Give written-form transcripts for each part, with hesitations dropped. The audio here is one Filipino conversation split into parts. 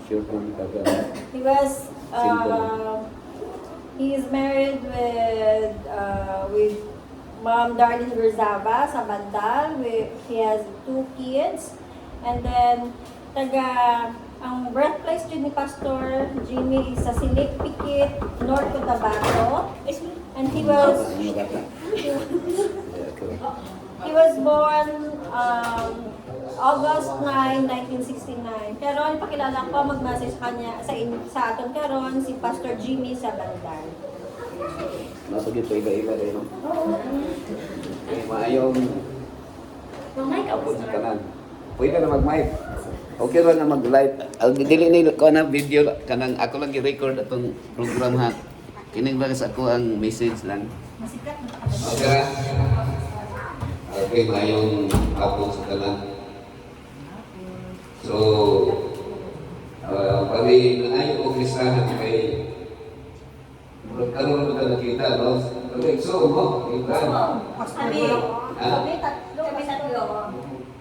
Sure kung taga He was, Simple. he is married with Ma'am Darlene Gurzaba sa Bandal. He has 2 kids. And then, ang birthplace din ni Pastor Jimmy is sa Silik Pikit, North Cotabato. And he was, ano bata. he was born August 9, 1969. Pero ipakilala ko mag-message kanya sa aton karon si Pastor Jimmy sa Bandal. Napagit pa iba-iba rin, no? Eh, maayong abot sa kanan. Pwede na mag-mic. Okay ra na mag-live. Dili ni ko na video kanang ako lang i-record atong program ha. Kining lang sa ako ang message lang. Masikat na Okay. Okay, maayong abot sa kanan. So, pali nangayo ko listahan kay karon mo nakita, no? Okay, so mo, kita. Kami tatlo.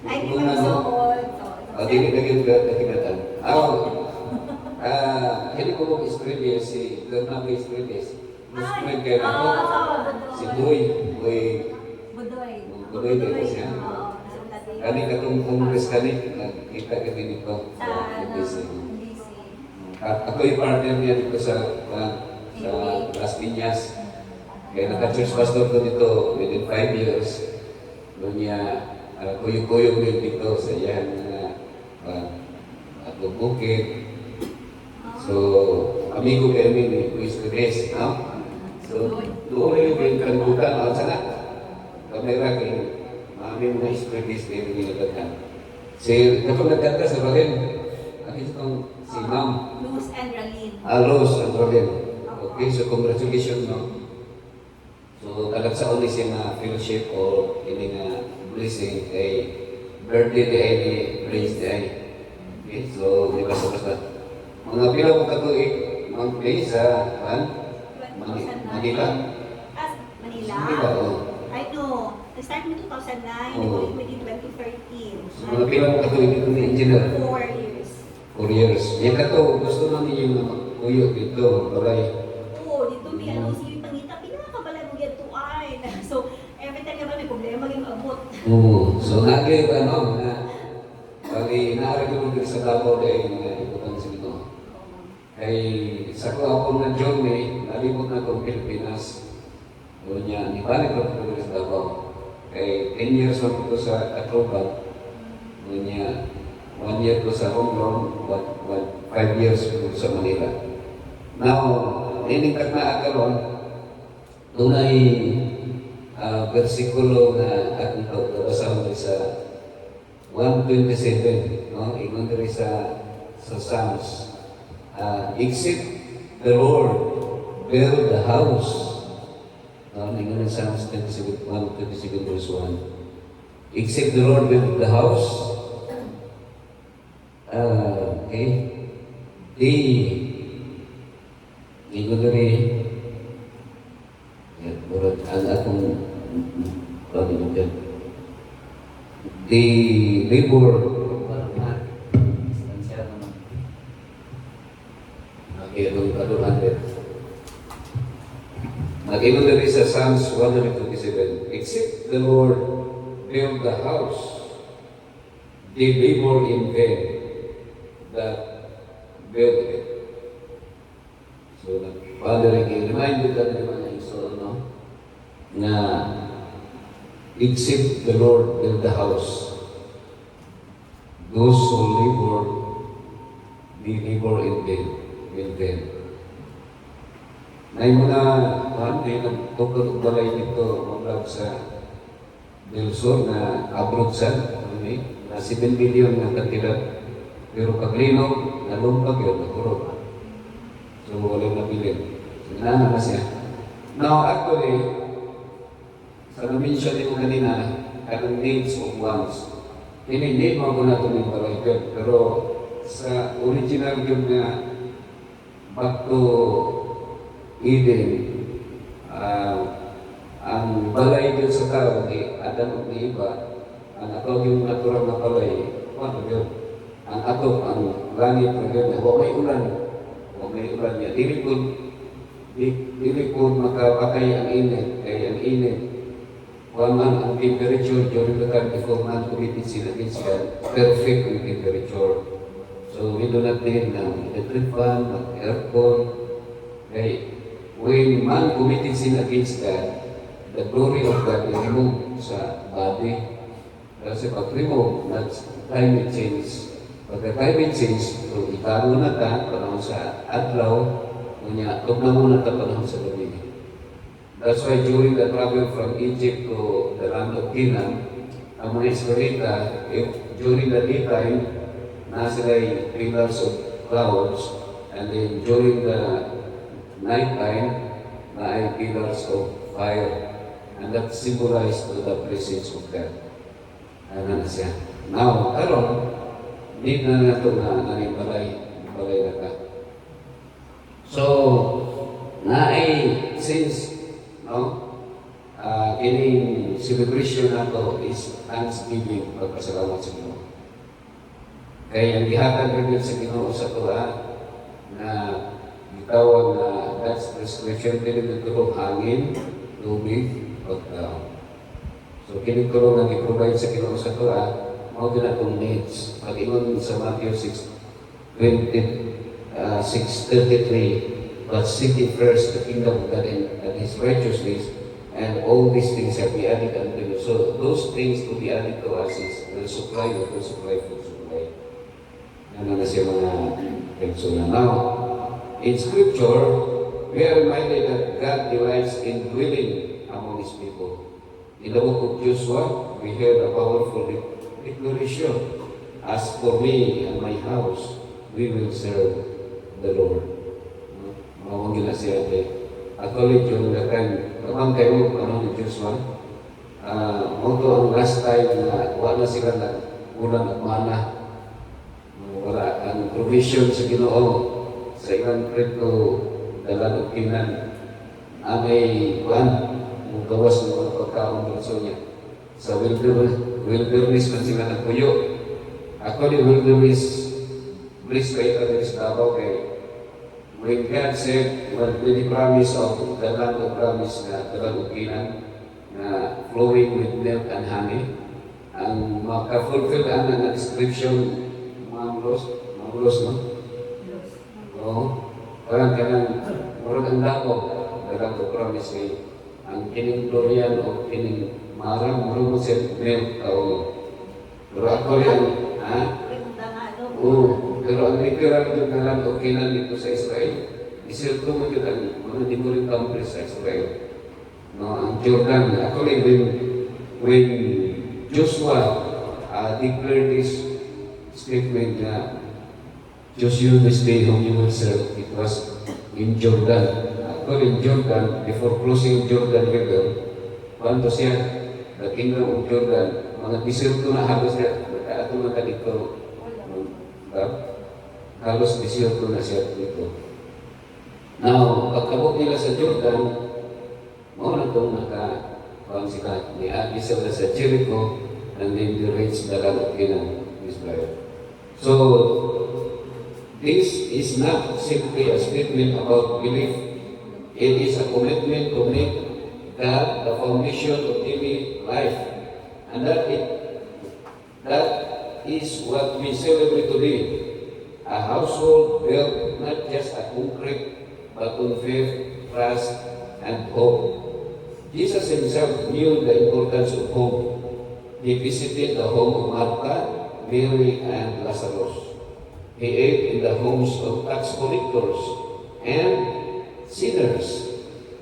Ay, di Una, kami no? suod. Dili nakikita. Hindi ko mo Estrella si Bernardo Estrella. Mas friend kayo ako. Si Boy. Budoy. Budoy din siya. Kani katong Congress kani, nakita kami nito sa BBC. Ako yung partner niya dito sa Las Piñas. Kaya naka-church pastor ko dito within 5 years. Doon niya, kuyog-kuyog din dito sa iyan at bukid. So, amigo kami ni Luis Perez, no? So, doon yung kalibutan, sana kamera kay mami mo na Perez kayo nilagatan. Si, kapag nagkanta sa Balen, itong si Ma'am Luz and Ralyn. Alos ang Balen. Okay, so congratulations, no? So, kalagsaon ni siya na fellowship o ini nga blessing kay birthday day ni praise day. Okay, so di ba mga pila ko katuig mga play sa Manila. Manila? Oh. I know. Nag-start mo 2009, Oo. nag-ulit mo 2013. So, mga pila ko katuig dito ni engineer. 4 years. 4 years. Yan ka to, gusto na ninyo na kuyo dito, balay. Oo, dito may ano, si Pangita, pinakabala mo yan to ay. So, every time naman may problema, maging abot. Oo. So, nagay ano, na pali naarag ko dito sa Davao dahil ikutan sa ito. Ay, sa ko ako na John May, nalibot na akong Pilipinas. Doon niya, nibalik ko dito sa Davao. Kay 10 years ako dito sa Atroban. Doon niya, 1 year ko sa Hong Kong, 5 years ko sa Manila. Now, niningkat na akaron, doon ay versikulo na atong basahan sa 127, no? Ingon diri sa Psalms. Except the Lord build the house. No, ingon sa Psalms 27, 127 verse 1. Except the Lord build the house. Okay. Ingon diri murag ang atong the labor nag-ingon diri sa Psalms 127, except the Lord build the house, they labor in vain that build it. So, Father, i-remind kita ng mga iso, no? Na except the Lord build the house, those who labor, they labor in vain. Nay mga may nagtukod balay dito mag sa Del Sur na abroad sa na 7 million na kantidad. Pero kaglino, nalumpag yun, nagkurot. So, wala na bilin. So, na siya. Now, actually, sa na-mention ko kanina, anong needs of wants. Hindi mo na ito ng balay yun. Pero sa original yun na back to Eden, ang balay yun sa tao, ni Adan o ni Iba, ang atawag yung natural na balay, ano yun? ang ato ang langit nga wa may ulan. Wa may ulan niya. Dili po makapatay ang init. Kaya ang init, man ang temperature during the time before man committed sin against God, perfect ang temperature. So we do not need ng electric fan, ng aircon. Kaya when man committed sin against God, the glory of God is removed sa body. Kasi pag-remove, that's climate change. Pagka climate change, so italo na ta, panahon sa adlaw, kunya, tugna mo na ta panahon sa gabi. That's why during the travel from Egypt to the land of Canaan, ang mga Israelita, during the daytime, na sila'y pillars of clouds, and then during the nighttime, na ay pillars of fire. And that symbolized to the presence of God. Ano na siya. Now, karon, need na nato na balay na ka. So, na ay, since, kining celebration nato is Thanksgiving, pagpasalamat sa Ginoo. Kaya ang gihatag rin sa Ginoo sa Torah na gitawag na God's prescription din ng hangin, tubig, pagkaon. So, kinikuro nga i-provide sa Ginoo sa Torah, mao din atong needs. Pag-ingon sa Matthew 6:33, but seek ye first the kingdom of God and His righteousness, and all these things shall be added unto you. So, those things to be added to us is will supply, food supply. Ano na siya mga persona. Now, in Scripture, we are reminded that God delights in dwelling among His people. In the book of Joshua, we heard a powerful declaration, as for me and my house, we will serve the Lord. Mawang gila siya ate. Actually, during the time, kapag kayo, ni Joshua, moto ang last time na wala sila na ulan at mana. Wala ang provision sa Ginoo sa ilang preto dalan o Canaan. Amay gawas ng mga pagkaon ng niya. Sa wilderness man sila nagpuyo. Actually, wilderness, please kayo ka din sa Davao kay when God said, when the promise of the land of promise na dalan o Canaan na flowing with milk and honey, ang makafulfill ang description Magulos, no? Oo. Parang murag ang dako, dagang to promise ni ang kining Florian o kining marang, murag mo siya milk kaulo. Pero actually, pero ang literal ng dalang o kinan dito sa Israel, isilto mo yun ang mga neighboring countries sa Israel. No, ang Jordan, actually, when Joshua declared this statement na choose you this day whom you will serve, it was in Jordan. Actually, in Jordan, before crossing Jordan River, panto siya, the kingdom of Jordan, mga disyerto na halos niya, ato na dito, halos disyerto na siya dito. Now, pagkabot nila sa Jordan, mo na itong pang sila, ni sila sa Jericho, and then they reached the land of Canaan, Israel. So, this is not simply a statement about belief. It is a commitment to make God the foundation of daily life. And that is what we celebrate today. A household built not just on concrete, but on faith, trust, and hope. Jesus himself knew the importance of hope. He visited the home of Martha, Mary, and Lazarus. He ate in the homes of tax collectors and sinners.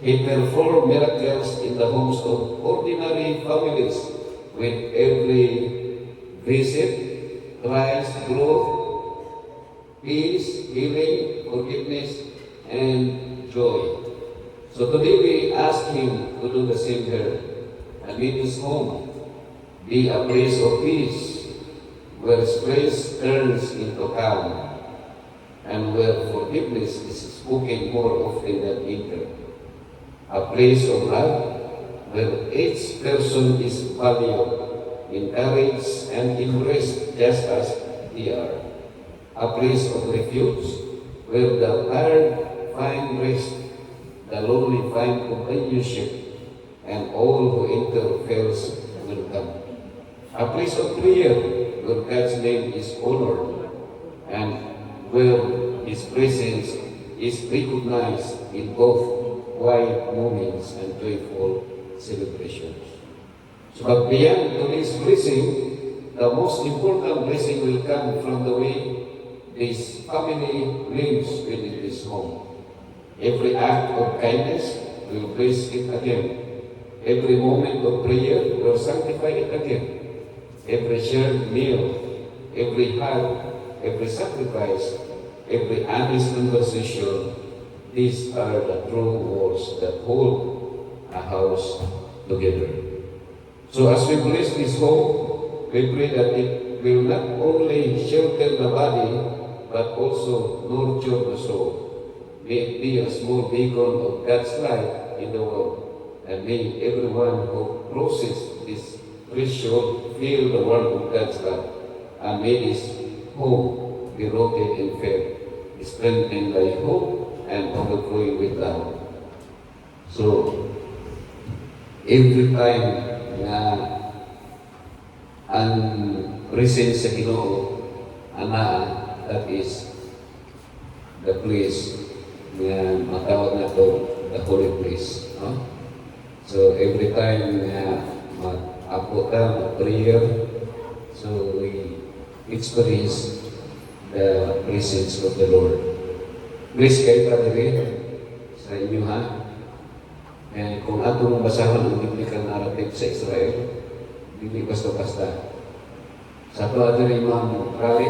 He performed miracles in the homes of ordinary families. With every visit, Christ growth, peace, healing, forgiveness, and joy. So today we ask Him to do the same here and make His home be a place of peace, where stress turns into calm, and where forgiveness is spoken more often than anger. A place of love, where each person is valued, encouraged, and embraced just as TR. A place of refuge where the tired find rest, the lonely find companionship, and all who enter feels welcome. A place of prayer where God's name is honored and where His presence is recognized in both quiet moments and joyful celebrations. So, but beyond today's blessing, the most important blessing will come from the way this family lives within this home. Every act of kindness will bless it again. Every moment of prayer will sanctify it again. Every shared meal, every hug, every sacrifice, every honest conversation, these are the true walls that hold a house together. So as we bless this home, we pray that it will not only shelter the body, but also nurture the soul. May it be a small beacon of God's light in the world, and may everyone who crosses this threshold feel the warmth of God's love, and may this home be rooted in faith, strengthened by hope, and overflowing with love. So, every time na ang presence sa Ginoo ana, that is the place na matawag na to the holy place, no? So every time na mag-apo ka, mag-prayer, so we experience the presence of the Lord. Please kayo pa rin sa inyo, ha? And kung ato mong basahan ang biblical narrative sa Israel, hindi basta-basta. Sa ito ato rin mga rally,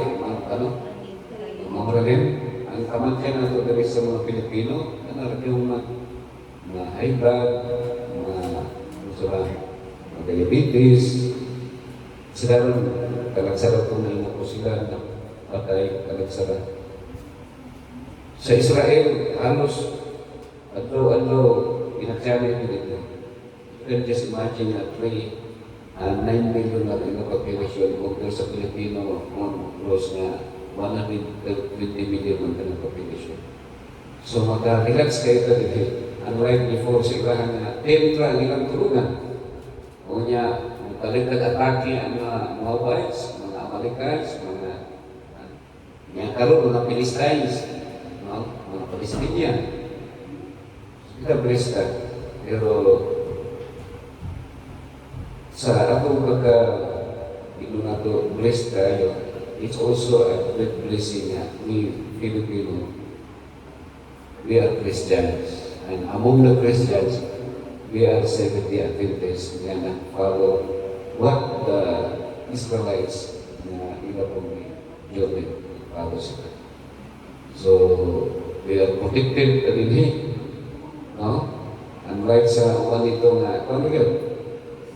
mga ralim, ang kamantyan na ito rin sa mga Pilipino, yung mga high blood, mga diabetes, sila rin kalagsara kung naingat po sila na patay kalagsara. Sa Israel, halos adlaw-adlaw pinagsabi dito. You can just imagine na 9 million na rin na population compared sa Pilipino, close na 120 million ang kanang population. So mag-relax kayo ito dito. Unlike before, sigahan na tentra nilang turunan. O niya, talikad atake ang mga Moabites, mga Amalicans, mga karoon, mga Philistines, mga Palestinian. Kita blessed ka. Pero sa atong pagka-ino na to, blessed tayo, it's also a great blessing na we Filipino, we are Christians. And among the Christians, we are Seventh-day Adventists na follow what the Israelites na iba pong journey follow sila. So, we are protected din, no? Unlike sa one ito nga, ano yun?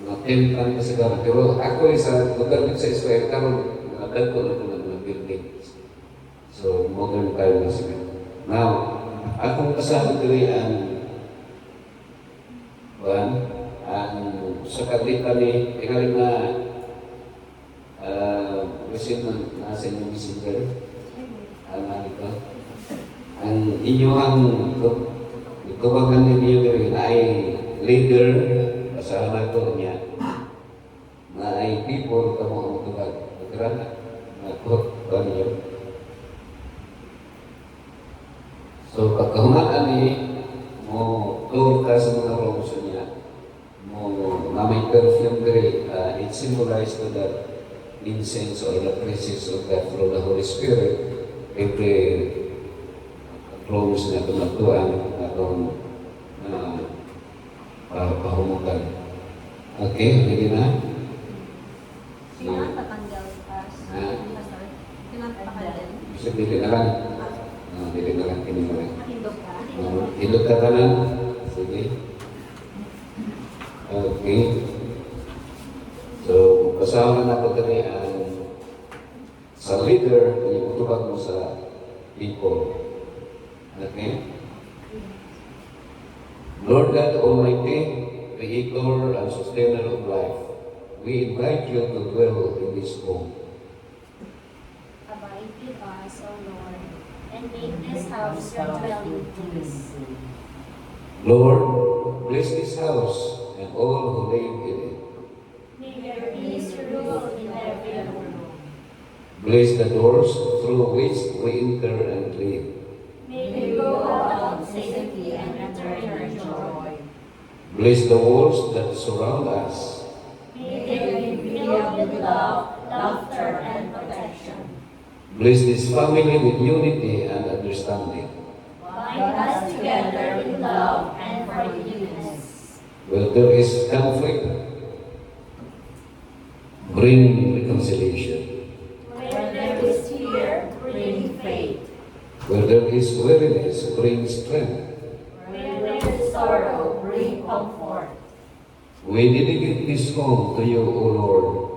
Mga 10 taon na sigara. Pero ako sa lugar sa Israel, karon mga ko na mga buildings. So, modern tayo na sila. Now, akong kasama diri ang sa kadita ni ikalim na receive na sa inyong messenger ito. Ang inyong itubagan ninyo diri na ay leader sa na ito niya na ay people kamo ang tubag. Pagkarana na ko niyo. So, pagkahumaan ni mo tour ka sa mga rooms niya, mo na may perfume diri, it symbolized to that incense or the presence of God through the Holy Spirit. Every rooms na tumatuan atong pahumukan. Okay, hindi na? Pinapatanggal pas. Pinapatanggal. Bisa dili na lang. Dili na lang kinimulay. Hindog ka. Hindog ka tanan. Sige. Okay. So, kasama na po dali ang sa leader, itubag mo sa people. Okay? Lord God Almighty, Creator and Sustainer of life, we invite you to dwell in this home. Give us, O Lord, and make this house your dwelling place. Lord, bless this house and all who live in it. May your peace rule in every home. Bless the doors through which we enter and live. May we go out safely and return in joy. Bless the walls that surround us. May they be filled with love, laughter, and protection. Bless this family with unity and understanding. Bind us together in love and forgiveness. Where there is conflict, bring reconciliation. Where there is fear, bring faith. Where there is weariness, bring strength. Where there is sorrow, bring comfort. We dedicate this home to you, O Lord.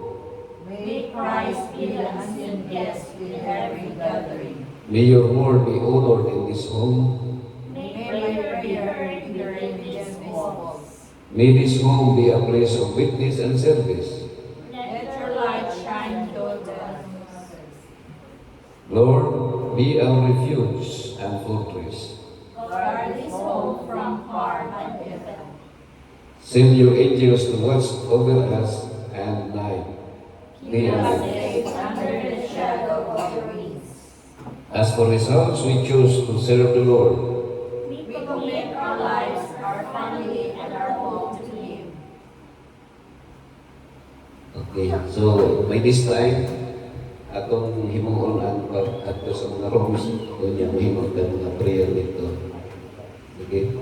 May Christ be the unseen guest with every gathering. May your word be honored in this home. May prayer be heard in the religious walls. May this home be a place of witness and service. Let your light shine through the darkness. Lord, be our refuge and fortress. Guard this home from harm and evil. Send your angels to watch over us and night. Keep us safe under the shadow of your wings. As for results, we choose to serve the Lord. We commit our lives, our family, and our home to you. Okay, so by this time, atong himuon ang pag-ato sa mga rooms, kung yung mahimong ka mga prayer dito. Okay?